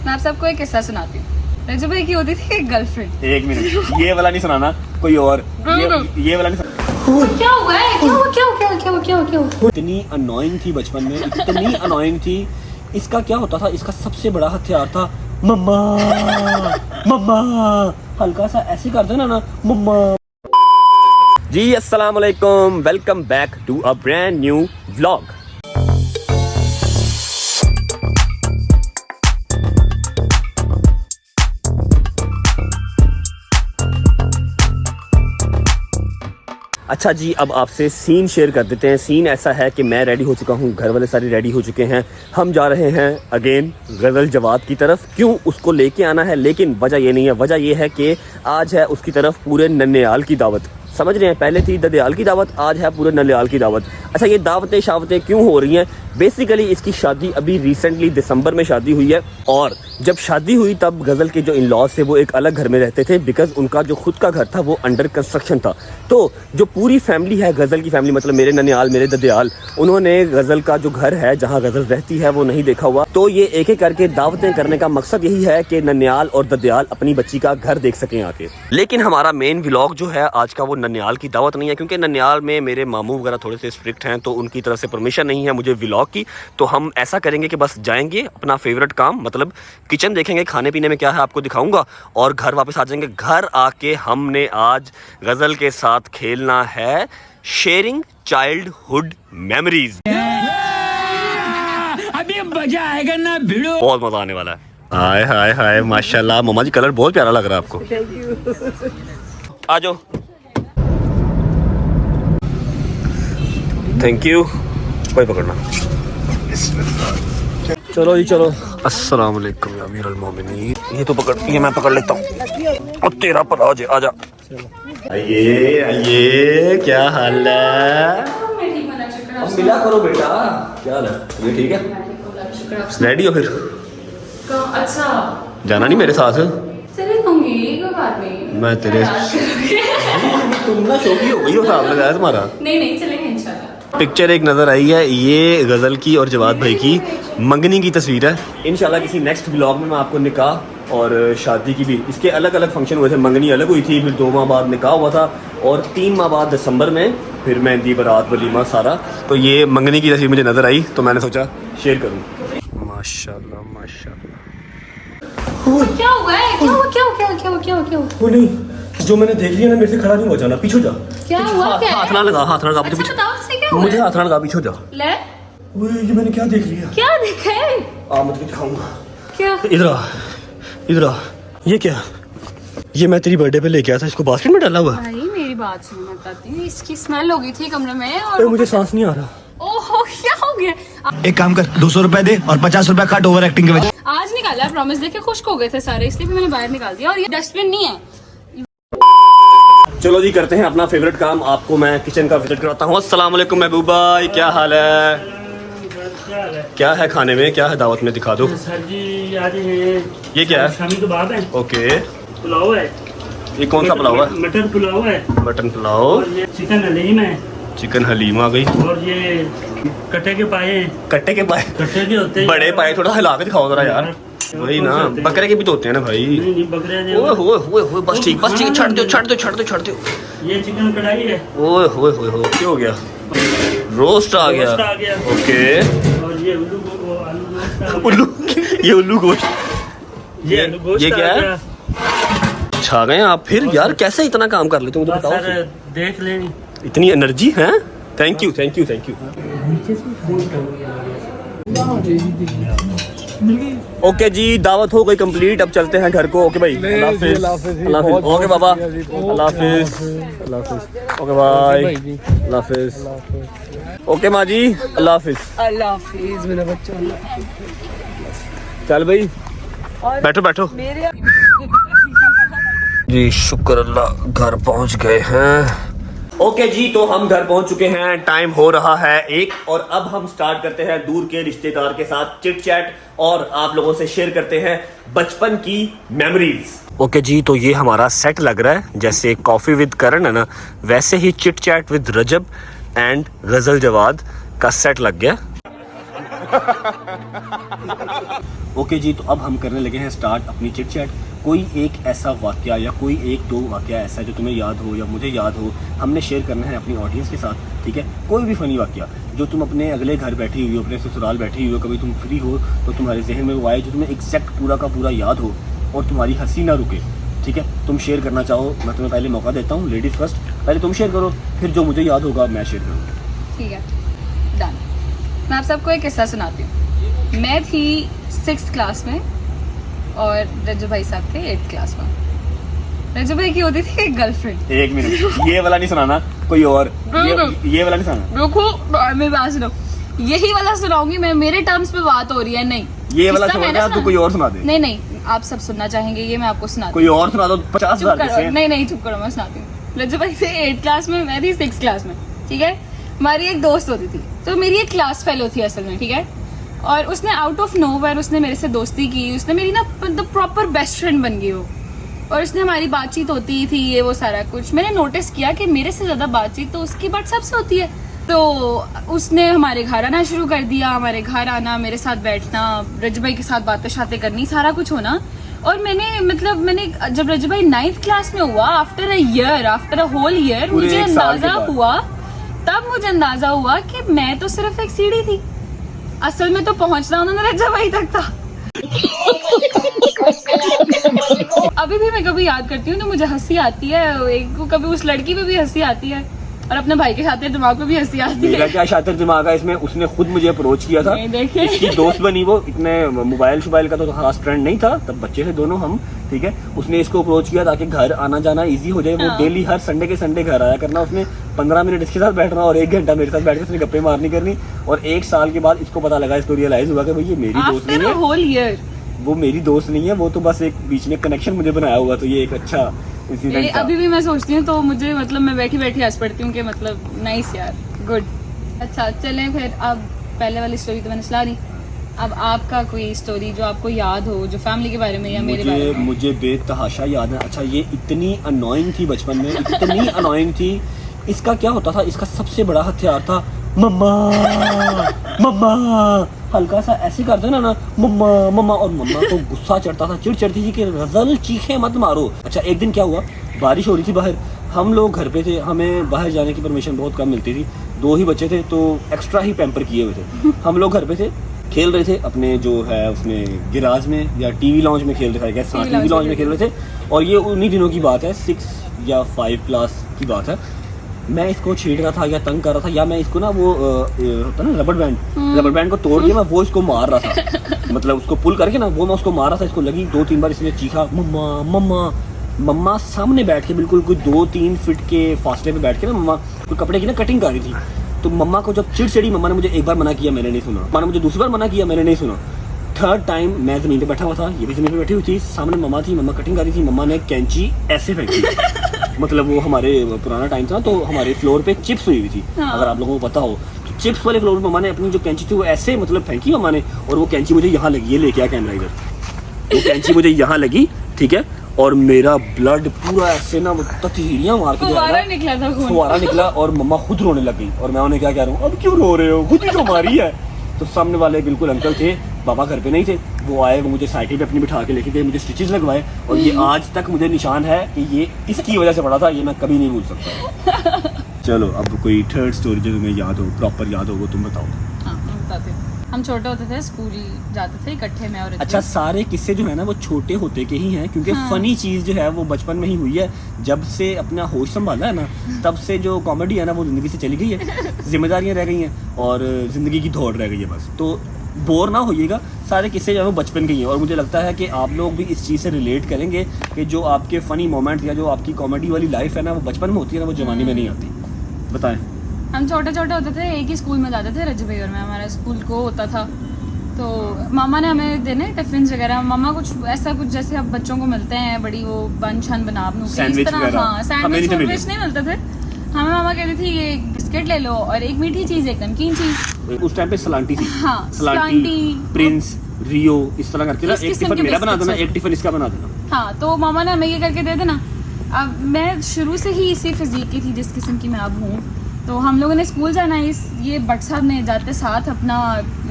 मैं आप सबको एक किस्सा सुनाती हूँ। रजू भाई की होती थी एक गर्लफ्रेंड। एक मिनट, ये वाला नहीं सुनाना, कोई और। ये वाला नहीं सुनाना। क्या हुआ है? क्या? इतनी अनोइंग थी बचपन में, इतनी अनोइंग थी। इसका क्या होता था, इसका सबसे बड़ा हथियार था मम्मा मम्मा। हल्का सा ऐसे कर देना ना मम्मा। जी अस्सलाम वालेकुम, welcome back to a brand new vlog. अच्छा जी, अब आपसे सीन शेयर कर देते हैं। सीन ऐसा है कि मैं रेडी हो चुका हूँ, घर वाले सारे रेडी हो चुके हैं। हम जा रहे हैं अगेन गज़ल जवाद की तरफ। क्यों उसको लेके आना है, लेकिन वजह ये नहीं है। वजह ये है कि आज है उसकी तरफ पूरे नन्हेयाल की दावत। समझ रहे हैं, पहले थी ददयाल की दावत, आज है पूरे नन्हेयाल की दावत। अच्छा, ये दावतें शावतें क्यों हो रही हैं? बेसिकली इसकी शादी अभी रिसेंटली दिसंबर में शादी हुई है, और जब शादी हुई तब गज़ल के जो इन लॉज थे वो एक अलग घर में रहते थे, बिकॉज उनका जो खुद का घर था वो अंडर कंस्ट्रक्शन था। तो जो पूरी फैमिली है, गज़ल की फैमिली मतलब मेरे नन्हेयाल, मेरे ददयाल, उन्होंने गज़ल का जो घर है जहाँ गज़ल रहती है वो नहीं देखा हुआ। तो ये एक एक करके दावतें करने का मकसद यही है कि नन्हेयाल और ददयाल अपनी बच्ची का घर देख सकें आके। लेकिन हमारा मेन व्लॉग जो है आज का वो नन्हेयाल की दावत नहीं है, क्योंकि नन्हेयाल में मेरे मामू वगैरह थोड़े से स्ट्रिक्ट हैं, तो उनकी तरफ से परमिशन नहीं है मुझे व्लॉग की। तो हम ऐसा करेंगे कि बस जाएंगे, अपना फेवरेट काम मतलब किचन देखेंगे, खाने पीने में क्या है आपको दिखाऊंगा, और घर वापस आ जाएंगे। घर आके हमने आज गज़ल के साथ खेलना है शेयरिंग चाइल्डहुड मेमोरीज। अभी मजा आएगा ना भिड़ो, बहुत मजा आने वाला है। हाय हाय हाय माशाल्लाह, मम्मा जी कलर बहुत प्यारा लग रहा है आपको। आ जाओ। Thank you. कोई पकड़ना। चलो जी चलो। अस्सलाम वालेकुम अमीरुल मोमिनीन। ये तो पकड़, ये मैं पकड़ लेता हूँ। और तेरा पर आजा। आइए आइए, क्या हाल है? अब मिला करो बेटा, क्या हाल है? ये ठीक है? रेडी हो फिर? अच्छा, जाना नहीं मेरे साथ? चले दूंगी, कोई बात नहीं। मैं तेरे तुम ना शौकी हो गई हो, साहब लगाया तुम्हारा। नहीं चलेंगे इंशाल्लाह। पिक्चर एक नज़र आई है, ये गज़ल की और जवाद भाई की मंगनी की तस्वीर है। इंशाल्लाह किसी नेक्स्ट व्लॉग में मैं आपको निकाह और शादी की भी, इसके अलग अलग फंक्शन हुए थे। मंगनी अलग हुई थी, फिर 2 माह बाद निकाह हुआ था, और 3 माह बाद दिसंबर में फिर मेहंदी बारात वलीमा सारा। तो ये मंगनी की तस्वीर मुझे नज़र आई, तो मैंने सोचा शेयर करूँ। माशाल्लाह माशाल्लाह। क्या हुआ है? क्या? वो नहीं, जो मैंने देख लिया ना, मेरे से खड़ा नहीं हो जाना, पीछे जा। क्या हुआ? हाथ ना लगा अच्छा बताओ, इससे क्या हुआ? मुझे हाथ ना लगा, पीछे जा। ले, ये मैंने क्या देख लिया? क्या देखा है? मत दिखाऊंगा। क्या? इधर आ। ये क्या? ये मैं तेरी बर्थडे पे लेके आया था, इसको बास्केट में डाला हुआ। भाई मेरी बात सुन, मैं बताती हूँ। इसकी स्मेल हो गई थी कमरे में, और मुझे सांस नहीं आ रहा। ओहो, क्या हो गया? एक काम कर, 200 रुपए दे और 50 रुपए काट ओवर एक्टिंग के वजह। आज निकाला, प्रॉमिस देके खुश्क हो गए थे सारे, इसलिए भी मैंने बाहर निकाल दिया। और ये डस्टबिन नहीं है। चलो जी, करते हैं अपना फेवरेट काम। आपको मैं किचन का विजिट कराता हूँ। अस्सलाम वालेकुम महबूब भाई, क्या हाल है? क्या है खाने में, क्या है दावत में, दिखा दो। सर जी आज ये क्या है? शामी के बाद है, ओके। पुलाव है। ये कौन सा पुलाव है? मटर पुलाव है, मटन पुलाव। और ये चिकन हलीम है, चिकन हलीम आ गई। और ये कट्टे के पाए हैं। कट्टे के पाए? कट्टे के होते हैं बड़े पाए, थोड़ा हिला के दिखाओ जरा यार। वही ना, बकरे के भी तो होते हैं ना भाई। नहीं बकरे हैं। ओए होए, बस ठीक, छाड़ दो। ये चिकन कढ़ाई है। ओए होए, क्या हो गया? रोस्ट आ रोस्ट आ गया। गया। ओके। और ये आलू गोश्त आ गया। उल्लू, ये उल्लू गोश्त। ये आलू गोश्त ये क्या आ है? गया। छा गए आप फिर यार, कैसे इतना काम कर लेते हो, मुझे बस बताओ। सर देख लें। इतनी एनर्जी है। Thank you. ओके जी, दावत हो गई कंप्लीट, अब चलते हैं घर को। ओके भाई, अल्लाह हाफिज़। ओके बाबा, अल्लाह हाफिज़। ओके भाई, अल्लाह हाफिज़। ओके माँ जी, अल्लाह हाफिज़। मेरा बच्चा। चल भाई, बैठो। जी शुक्र अल्लाह, घर पहुंच गए हैं। ओके जी, तो हम घर पहुंच चुके हैं, टाइम हो रहा है 1, और अब हम स्टार्ट करते हैं दूर के रिश्तेदार के साथ चिट चैट, और आप लोगों से शेयर करते हैं बचपन की मेमोरीज। ओके जी, तो ये हमारा सेट लग रहा है, जैसे कॉफी विद करण है ना, वैसे ही chit chat with Rajab and Ghazal Jawad का सेट लग गया। ओके जी, तो अब हम करने लगे हैं स्टार्ट अपनी चिट चैट। कोई एक ऐसा वाकया या कोई एक दो वाकया ऐसा जो तुम्हें याद हो या मुझे याद हो, हमने शेयर करना है अपनी ऑडियंस के साथ, ठीक है। कोई भी फ़नी वाकया जो तुम अपने अगले घर बैठी हुई हो, अपने ससुराल बैठी हुई हो, कभी तुम फ्री हो तो तुम्हारे जहन में वो आए जो तुम्हें एग्जैक्ट पूरा का पूरा याद हो और तुम्हारी हंसी ना रुके, ठीक है। तुम शेयर करना चाहो, मैं तुम्हें पहले मौका देता हूँ, लेडीज़ फर्स्ट, पहले तुम शेयर करो, फिर जो मुझे याद होगा मैं शेयर करूँगा। ठीक है, डन। मैं आप सबको एक किस्सा सुनाती हूँ। मैं थी 6th क्लास में और रज्जू भाई साहब थे 8th क्लास में। रज्जू भाई की होती थी एक गर्लफ्रेंड। एक मिनट, ये वाला नहीं सुनाना, कोई और, ये वाला नहीं सुनाना। रुको, मैं बात सुनो, यही वाला सुनाऊंगी मैं, मेरे टर्म्स पे बात हो रही है। नहीं, ये वाला किस्सा छोड़ मैंने दे, तू कोई और सुना दे। नहीं नहीं, आप सब सुनना चाहेंगे, ये मैं आपको सुनाती कोई और सुना दो, 50,000 हूँ। किस्से। नहीं नहीं, चुप करो, मैं सुनाती हूँ। रज्जू भाई थे 8th क्लास में, मैं थी 6th क्लास में, ठीक है। हमारी एक दोस्त होती थी, तो मेरी एक क्लास फेलो थी असल में, ठीक है। और उसने आउट ऑफ नोवेयर उसने मेरे से दोस्ती की, उसने मेरी ना मतलब प्रॉपर बेस्ट फ्रेंड बन गई वो। और उसने हमारी बातचीत होती थी, ये वो सारा कुछ। मैंने नोटिस किया कि मेरे से ज़्यादा बातचीत तो उसकी व्हाट्सएप से होती है। तो उसने हमारे घर आना शुरू कर दिया, हमारे घर आना, मेरे साथ बैठना, रज्जू भाई के साथ बातें शातें करनी, सारा कुछ होना। और मैंने जब रज्जू भाई 9th क्लास में हुआ, आफ्टर अ होल ईयर, मुझे अंदाजा हुआ, तब मुझे अंदाजा हुआ कि मैं तो सिर्फ एक सीढ़ी थी, असल में तो पहुंचना उन्होंने रज्जू भाई तक था। अभी भी मैं कभी याद करती हूँ तो मुझे हंसी आती है, एक कभी उस लड़की पे भी हंसी आती है और अपने भाई के शातिर दिमाग पे भी हंसी आती है। मेरा क्या शातिर दिमाग है इसमें, उसने खुद मुझे अप्रोच किया था, इसकी दोस्त बनी वो, इतने मोबाइल शोबाइल का तो खास ट्रेंड नहीं था तब, बच्चे थे दोनों हम, ठीक है। उसने इसको अप्रोच किया ताकि घर आना जाना इजी हो जाए। वो डेली हर संडे के संडे घर आया करना, उसने 15 मिनट इसके साथ बैठना और 1 घंटा मेरे साथ बैठ के उसने गप्पे मारनी करनी। और 1 साल के बाद इसको पता लगा, इसको रियलाइज हुआ कि भाई ये मेरी दोस्त नहीं है, होल ईयर वो मेरी दोस्त नहीं है, वो तो बस एक बीच में कनेक्शन मुझे बनाया हुआ। तो ये एक अच्छा इंसिडेंट था। अभी भी मैं सोचती हूँ तो मुझे मतलब मैं बैठी बैठी हंस पड़ती हूँ कि मतलब नाइस यार, गुड। अच्छा चलें फिर, अब पहले वाली स्टोरी तो मैंने सुना दी, अब आपका कोई स्टोरी जो आपको याद हो, जो फैमिली के बारे में या मेरे बारे में। मुझे बेतहाशा याद है। अच्छा, ये इतनी अनोइंग थी बचपन में, इतनी अनोइंग थी। इसका क्या होता था, इसका सबसे बड़ा हथियार था मम्मा मम्मा। हल्का सा ऐसे करते ना मम्मा मम्मा, और मम्मा को गुस्सा चढ़ता था, चिढ़ चढ़ती थी कि रज़ल चीखे मत मारो। अच्छा, एक दिन क्या हुआ, बारिश हो रही थी बाहर, हम लोग घर पे थे, हमें बाहर जाने की परमिशन बहुत कम मिलती थी, 2 ही बच्चे थे तो एक्स्ट्रा ही पैम्पर किए हुए थे। हम लोग घर पे थे, खेल रहे थे अपने जो है उसमें गिराज में या टीवी लॉन्च में खेल रहे थे, टीवी लॉन्च में खेल रहे थे। और ये उन्हीं दिनों की बात है, 6 या 5 क्लास की बात है। मैं इसको छेड़ रहा था या तंग कर रहा था, या मैं इसको ना वो होता ना रबर बैंड को तोड़ के मैं वो इसको मार रहा था, मतलब उसको पुल करके ना वो मैं उसको मार रहा था। इसको लगी 2-3 बार, इसने चीखा मम्मा मम्मा। मम्मा सामने बैठ के बिल्कुल कोई 2-3 फीट के फासले पे बैठ के ना मम्मा कोई कपड़े की ना कटिंग कर रही थी। तो मम्मा को जब चिढ़ चढ़ी, मम्मा ने मुझे एक बार मना किया, मैंने नहीं सुना, मम्मा ने मुझे दूसरी बार मना किया, मैंने नहीं सुना। 3rd टाइम मैं ज़मीन पे बैठा हुआ था, ये भी ज़मीन पे बैठी हुई थी, सामने मम्मा थी, मम्मा कटिंग कर रही थी, मम्मा ने कैंची ऐसे फेंकी। मतलब वो हमारे पुराना टाइम था तो हमारे फ्लोर पे चिप्स हुई थी, अगर आप लोगों को पता हो तो चिप्स वाले फ्लोर पे मम्मा ने अपनी जो कैंची थी वो ऐसे मतलब फेंकी मम्मा ने, और वो कैंची मुझे यहाँ लगी, ये लेके आ कैमरा इधर, वो कैंची मुझे यहाँ लगी, ठीक है। और मेरा ब्लड पूरा ऐसे ना ततीरियां मार के फुवारा निकला था, फुवारा निकला, और मम्मा खुद रोने लग गई। और मैं उन्हें क्या कह रहा हूँ, अब क्यों रो रहे हो, खुद ही तो मारी है। तो सामने वाले बिल्कुल अंकल थे, बाबा घर पे नहीं थे, वो आए, वो मुझे साइकिल पे अपनी बिठा के लेके गए, मुझे स्टिचेस लगवाए, और ये आज तक मुझे निशान है कि ये इसकी वजह से पड़ा था, ये मैं कभी नहीं भूल सकता। चलो अब कोई 3rd स्टोरी जो तुम्हें याद हो, प्रॉपर याद हो, वो तुम बताओ। हाँ, मैं बताती हूँ। हम छोटे होते थे, स्कूल जाते थे इकट्ठे में। और अच्छा, सारे किस्से जो है ना वो छोटे होते के ही हैं, क्योंकि फनी चीज़ जो है वो बचपन में ही हुई है। जब से अपना होश संभाला है ना, तब से जो कॉमेडी है ना वो ज़िंदगी से चली गई है, जिम्मेदारियां रह गई हैं और ज़िंदगी की दौड़ रह गई है बस। तो बोर ना होइएगा, सारे किस्से जो है वो बचपन के ही हैं। और मुझे लगता है कि आप लोग भी इस चीज़ से रिलेट करेंगे कि जो आपके फ़नी मोमेंट या जो आपकी कॉमेडी वाली लाइफ है ना वो बचपन में होती है ना, वो जवानी में नहीं आती। बताएं। हम छोटे छोटे होते थे, एक ही स्कूल में जाते थे, रज्जू भाई और मैं, हमारा स्कूल को होता था। तो मामा ने हमें देने टिफिन वगैरह, मामा कुछ ऐसा कुछ जैसे अब बच्चों को मिलते हैं बड़ी वो बन छन बना बनू के इस तरह। हाँ, सैंडविच नहीं मिलते थे हमें। मामा कहती थी ये बिस्किट ले लो और एक मीठी चीज, एक नमकीन चीज। उस टाइम पे सलांटी थी। हाँ, सलांटी, प्रिंस, रियो, इस तरह करके ना, एक टिफिन मेरा बना देना, एक टिफिन इसका बना देना। हाँ, तो मामा ने हमें ये करके दे देना। अब मैं शुरू से ही इसी फिजिक की थी जिस किस्म की मैं अब हूँ, तो हम लोगों ने स्कूल जाना है, ये भट्ट साहब ने जाते साथ अपना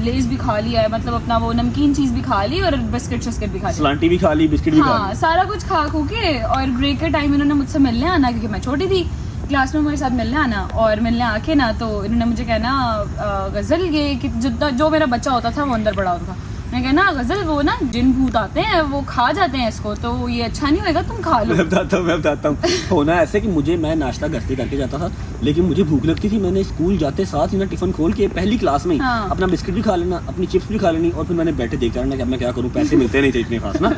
लेस भी खा लिया है, मतलब अपना वो नमकीन चीज़ भी खा ली और बिस्किट भी खा ली, सलांटी भी खा ली, बिस्किट भी खा हाँ ली। सारा कुछ खा खू के। और ब्रेक के टाइम इन्होंने मुझसे मिलने आना, क्योंकि मैं छोटी थी, क्लास में मेरे साथ मिलने आना, और मिलने आके ना तो इन्होंने मुझे कहना गज़ल ये कि जो मेरा बच्चा होता था वो अंदर पड़ा होता था, मैं कहना गज़ल वो ना जिन भूत आते हैं वो खा जाते हैं इसको, तो ये अच्छा नहीं होएगा, तुम खा लो। मैं बताता हूँ होना ऐसे कि मैं नाश्ता घर से करके जाता था, लेकिन मुझे भूख लगती थी, मैंने स्कूल जाते साथ ही ना टिफिन खोल के पहली क्लास में हाँ। अपना बिस्किट भी खा लेना, अपनी चिप्स भी खा लेनी, और फिर मैंने बैठे देखता रहना कि अब मैं क्या करूँ, पैसे मिलते नहीं थे इतने खास ना।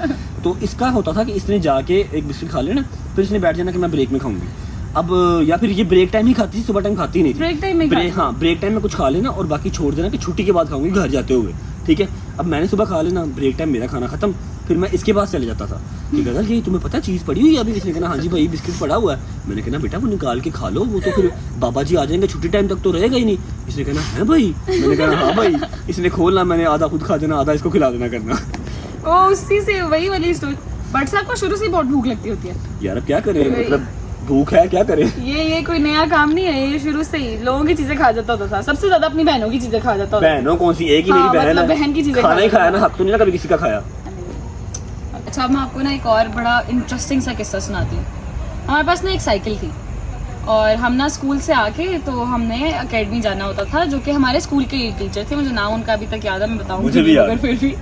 तो इसका होता था कि इसने जाके एक बिस्किट खा लेना, फिर इसने बैठ जाना कि मैं ब्रेक में खाऊंगी। अब या फिर ये ब्रेक टाइम ही खाती थी, सुबह टाइम खाती नहीं थी। ब्रेक टाइम में हाँ, ब्रेक टाइम में कुछ खा लेना और बाकी छोड़ देना कि छुट्टी के बाद खाऊंगी घर जाते हुए, ठीक है। अब मैंने सुबह खा लेना, ब्रेक टाइम मेरा खाना खत्म, फिर मैं इसके पास चले जाता था कि गज़ल ये तुम्हें पता चीज़ पड़ी हुई है अभी? इसने कहना हाँ जी भाई बिस्किट पड़ा हुआ है। मैंने कहना बेटा वो निकाल के खा लो, वो तो फिर बाबा जी आ जाएंगे, छुट्टी टाइम तक तो रहेगा ही नहीं। इसने कहना है भाई? मैंने कहना हाँ भाई। इसने खोलना, मैंने आधा खुद खा देना, आधा इसको खिला देना करना। ओ उसी से वही वाली स्टोरी। भट्ट साहब को शुरू से बहुत भूख लगती होती है यार अब क्या करें, मतलब भूख है, क्या करें। ये कोई नया काम नहीं है, ये शुरू से ही लोगों की चीजें खा जाता होता था, सबसे ज्यादा अपनी बहनों की चीजें खा जाता होता था। बहनों कौन सी, एक ही हाँ, मेरी बहन मतलब है, बहन की चीजें खाना ही खा खाया ना, हक तो नहीं ना कभी किसी का खाया। अच्छा अब मैं आपको ना एक और बड़ा इंटरेस्टिंग सा किस्सा सुनाती हूँ। हमारे पास ना एक साइकिल थी, और हम ना स्कूल से आके तो हमने अकेडमी जाना होता था, जो कि हमारे स्कूल के टीचर थे, मुझे नाम उनका अभी तक याद है, मैं बताऊंगी मुझे भी याद। मगर फिर भी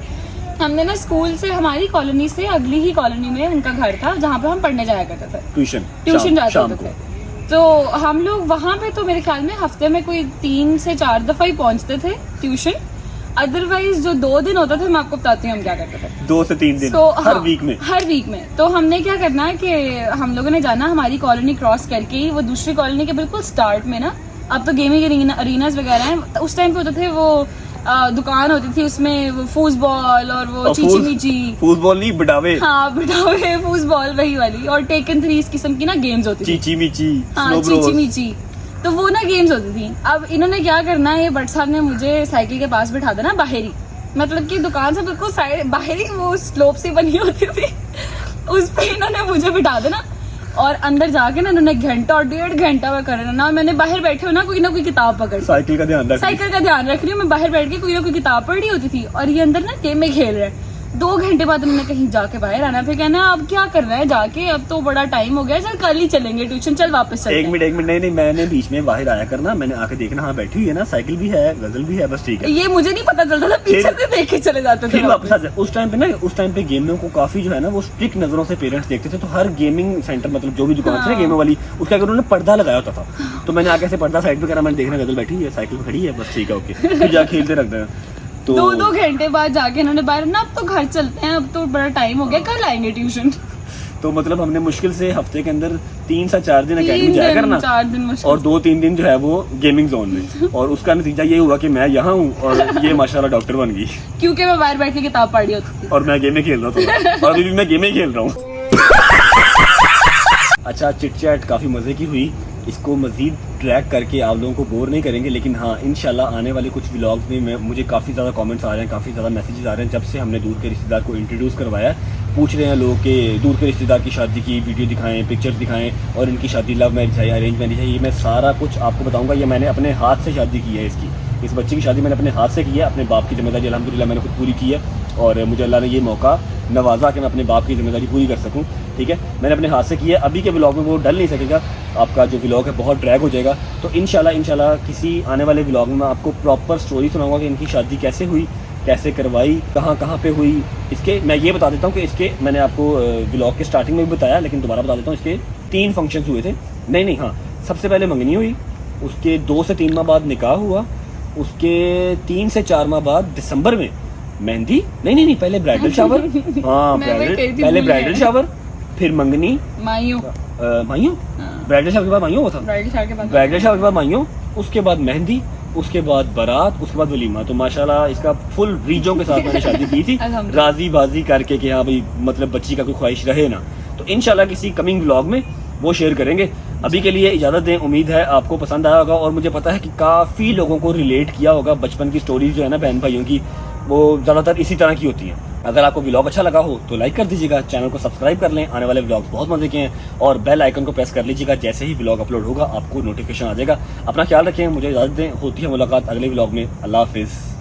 हमने ना स्कूल से, हमारी कॉलोनी से अगली ही कॉलोनी में उनका घर था, जहाँ पे हम पढ़ने जाया करते थे, ट्यूशन जाते होते थे। तो हम लोग वहाँ पे तो मेरे ख्याल में हफ्ते में कोई 3 से 4 दफा ही पहुँचते थे ट्यूशन। अदरवाइज जो 2 दिन होता था, मैं आपको बताती हूँ हम क्या करते थे। 2 से 3 दिन तो हर वीक में। हर वीक में तो हमने क्या करना है कि हम लोगों ने जाना हमारी कॉलोनी क्रॉस करके ही, वो दूसरी कॉलोनी के बिल्कुल स्टार्ट में ना, अब तो गेमिंग अरीनास वगैरह हैं, उस टाइम पे होते थे वो दुकान होती थी, उसमें वो फूसबॉल और वो चीची मीची, फूसबॉल नहीं बटावे, हाँ बटावे फूसबॉल वही वाली, और टेकन 3 इस किस्म की ना गेम्स होती थी, चीची मीची, हाँ चीची मीची, तो वो ना गेम्स होती थी। अब इन्होंने क्या करना है, भट्ट साहब ने मुझे साइकिल के पास बिठा देना बाहरी, मतलब कि दुकान से बिल्कुल साइड बाहरी वो स्लोप सी बनी होती थी, उस पे इन्होंने मुझे बिठा देना, और अंदर जाके ना इन्होंने घंटा और 1.5 घंटा में करना ना, मैंने बाहर बैठे हो ना कोई किताब पकड़, साइकिल का ध्यान रख रही हूँ, मैं बाहर बैठ के कोई ना कोई किताब पढ़ रही होती थी, और ये अंदर ना गेम में खेल रहे हैं। 2 घंटे बाद उन्होंने कहीं जाके बाहर आना, फिर कहना अब क्या कर रहा है जाके, अब तो बड़ा टाइम हो गया, चल कल ही चलेंगे ट्यूशन, चल वापस चलते हैं। एक मिनट नहीं, मैंने बीच में बाहर आया करना, मैंने आके देखना हाँ बैठी हुई है ना, साइकिल भी है, गजल भी है, बस ठीक है। ये मुझे नहीं पता चलता था, पीछे से देख के चले जाते थे फिर वापस आ जाए। उस टाइम पे गेमिंग को काफी जो है ना वो स्ट्रिक्ट नजरों से पेरेंट्स देखते थे, तो हर गेमिंग सेंटर मतलब जो भी दुकान थी ना गेमिंग वाली, उसका अगर उन्होंने पर्दा लगाया होता था, तो मैंने आके ऐसे पर्दा साइड पे करा, मैंने देखना गजल बैठी है, साइकिल पे खड़ी है, बस ठीक है ओके, फिर जा खेलते रखते हैं। तो 2 घंटे बाद जाके इन्होंने बाहर ना, अब तो घर चलते हैं, अब तो बड़ा टाइम हो गया, कल आएंगे ट्यूशन। तो मतलब हमने मुश्किल से हफ्ते के अंदर 3 से 4 दिन अकेडमी जाया करना, 4 दिन मुश्किल, और 2-3 दिन जो है वो गेमिंग जोन में, और उसका नतीजा ये हुआ कि मैं यहाँ हूँ और ये माशाल्लाह डॉक्टर बन गई, क्योंकि मैं बाहर बैठ के किताब पढ़ रही होती थी, और मैं गेम खेल रहा था, और अभी भी मैं गेम ही खेल रहा हूँ। अच्छा चिट चैट काफ़ी मज़े की हुई, इसको मज़ीद ट्रैक करके आप लोगों को बोर नहीं करेंगे, लेकिन हाँ इंशाल्लाह आने वाले कुछ व्लॉग्स में मुझे काफ़ी ज़्यादा कमेंट्स आ रहे हैं, काफ़ी ज़्यादा मैसेजेस आ रहे हैं, जब से हमने दूर के रिश्तेदार को इंट्रोड्यूस करवाया है, पूछ रहे हैं लोग कि दूर के रिश्तेदार की शादी की वीडियो दिखाएं, पिक्चर्स दिखाएं, और इनकी शादी लव मैरिज है, अरेंज मैरिज है, ये मैं सारा कुछ आपको बताऊँगा। ये मैंने अपने हाथ से शादी की है, इस बच्चे की शादी मैंने अपने हाथ से की है, अपने बाप की जिम्मेदारी अल्हम्दुलिल्लाह मैंने खुद पूरी की है, और मुझे अल्लाह ने ये मौका नवाजा कि मैं अपने बाप की जिम्मेदारी पूरी कर सकूं, ठीक है, मैंने अपने हाथ से किया। अभी के व्लॉग में वो डल नहीं सकेगा, आपका जो व्लॉग है बहुत ड्रैग हो जाएगा, तो इंशाल्लाह किसी आने वाले व्लॉग में मैं आपको प्रॉपर स्टोरी सुनाऊंगा कि इनकी शादी कैसे हुई, कैसे करवाई, कहाँ पे हुई। इसके मैं ये बता देता हूँ कि इसके मैंने आपको व्लॉग के स्टार्टिंग में भी बताया, लेकिन दोबारा बता देता हूँ, इसके 3 फंक्शंस हुए थे। नहीं हाँ, सबसे पहले मंगनी हुई, उसके 2 से 3 माह बाद निकाह हुआ, उसके 3 से 4 माह बाद दिसंबर में मेहंदी, नहीं पहले ब्राइडल शावर, हाँ पहले ब्राइडल शावर, फिर मंगनी, माइयों, ब्राइडल शावर के बाद माइयों हुआ था, ब्राइडल शावर के बाद माइयों, उसके बाद मेहंदी, उसके बाद बारात, उसके बाद वलीमा। तो माशाल्लाह इसका फुल रीजों के साथ मैंने शादी की थी, राजी बाजी करके कि हाँ भाई मतलब बच्ची का कोई ख्वाहिश रहे ना। तो इंशाल्लाह किसी कमिंग व्लॉग में वो शेयर करेंगे। अभी के लिए इजाज़त दें, उम्मीद है आपको पसंद आया होगा, और मुझे पता है कि काफ़ी लोगों को रिलेट किया होगा। बचपन की स्टोरीज जो है ना बहन भाइयों की, वो ज़्यादातर इसी तरह की होती हैं, अगर आपको व्लॉग अच्छा लगा हो तो लाइक कर दीजिएगा, चैनल को सब्सक्राइब कर लें, आने वाले व्लॉग्स बहुत मजे के हैं, और बेल आइकन को प्रेस कर लीजिएगा, जैसे ही व्लॉग अपलोड होगा आपको नोटिफिकेशन आ जाएगा। अपना ख्याल रखें, मुझे इजाजत दें, होती है मुलाकात अगले व्लॉग में। अल्लाह हाफिज़।